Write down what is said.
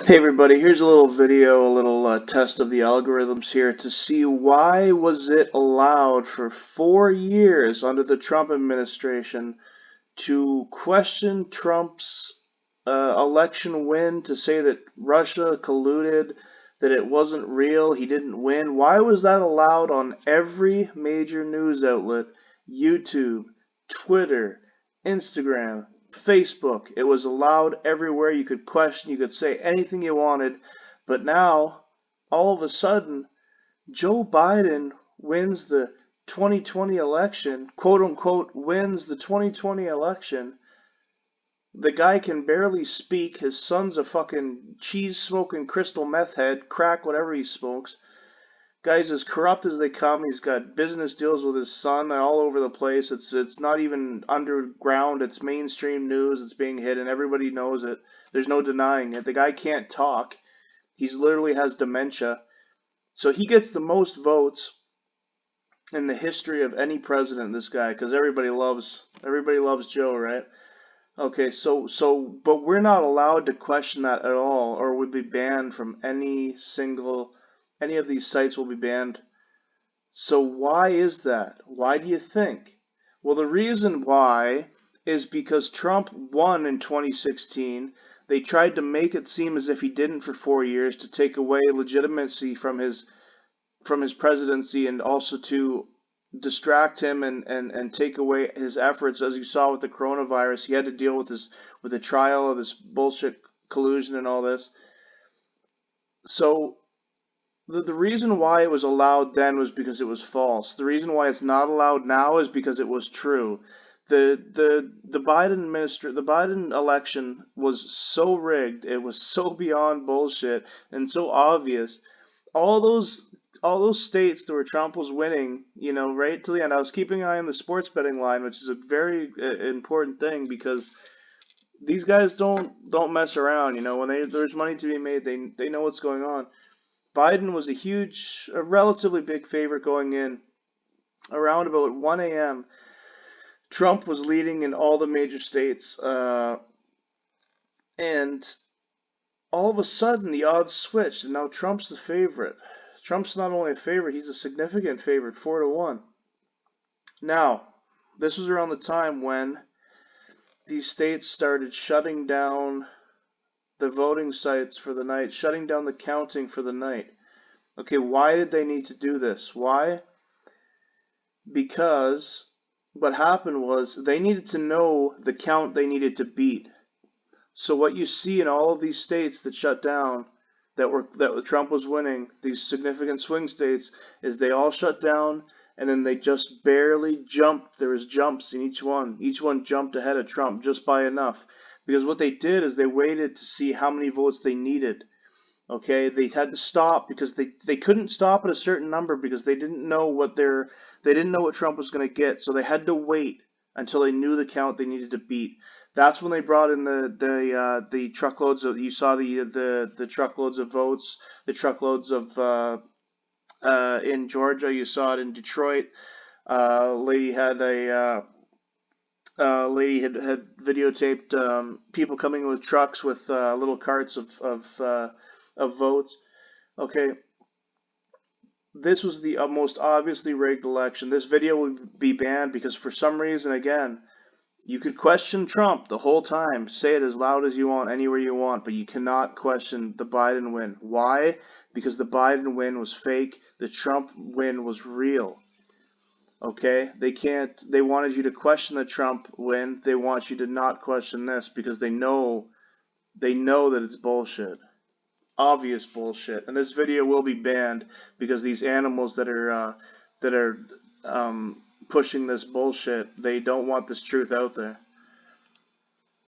Hey everybody, here's a little video, a little test of the algorithms here to see why was it allowed for 4 years under the Trump administration to question Trump's election win, to say that Russia colluded, that it wasn't real, he didn't win. Why was that allowed on every major news outlet, YouTube, Twitter, Instagram, Facebook? It was allowed everywhere. You could question, you could say anything you wanted. But now, all of a sudden, Joe Biden wins the 2020 election, quote unquote, wins the 2020 election. The guy can barely speak. His son's a fucking cheese smoking crystal meth head, crack, whatever he smokes. Guy's as corrupt as they come. He's got business deals with his son all over the place. It's not even underground. It's mainstream news. It's being hidden. Everybody knows it. There's no denying it. The guy can't talk. He's literally has dementia. So he gets the most votes in the history of any president, this guy, because everybody loves Joe, right? Okay, but we're not allowed to question that at all, or would be banned from any of these sites will be banned. So why is that? Why do you think? Well, the reason why is because Trump won in 2016. They tried to make it seem as if he didn't for 4 years to take away legitimacy from his presidency, and also to distract him and take away his efforts. As you saw with the coronavirus, he had to deal with the trial of this bullshit collusion and all this. So the reason why it was allowed then was because it was false. The reason why it's not allowed now is because it was true. The Biden election was so rigged, it was so beyond bullshit and so obvious. All those states that where Trump was winning, right to the end. I was keeping an eye on the sports betting line, which is a very important thing, because these guys don't mess around. When there's money to be made, they know what's going on. Biden was a relatively big favorite going in. Around about 1 a.m., Trump was leading in all the major states, and all of a sudden the odds switched, and now Trump's the favorite. Trump's not only a favorite, he's a significant favorite, 4-1. Now, this was around the time when these states started shutting down the voting sites for the night, shutting down the counting for the night. Okay, why did they need to do this? Why? Because what happened was they needed to know the count they needed to beat. So what you see in all of these states that shut down, that Trump was winning, these significant swing states, is they all shut down, and then they just barely jumped. There was jumps in each one. Each one jumped ahead of Trump just by enough. Because what they did is they waited to see how many votes they needed. Okay, they had to stop because they couldn't stop at a certain number because they didn't know what Trump was going to get. So they had to wait until they knew the count they needed to beat. That's when they brought in the truckloads of, you saw the truckloads of votes, the truckloads of in Georgia. You saw it in Detroit. Lady had videotaped people coming with trucks with little carts of votes. Okay, this was the most obviously rigged election. This video would be banned because for some reason, again, you could question Trump the whole time, say it as loud as you want, anywhere you want, but you cannot question the Biden win. Why? Because the Biden win was fake. The Trump win was real. Okay? They wanted you to question the Trump win. They want you to not question this because they know that it's bullshit. Obvious bullshit. And this video will be banned because these animals that are pushing this bullshit, they don't want this truth out there.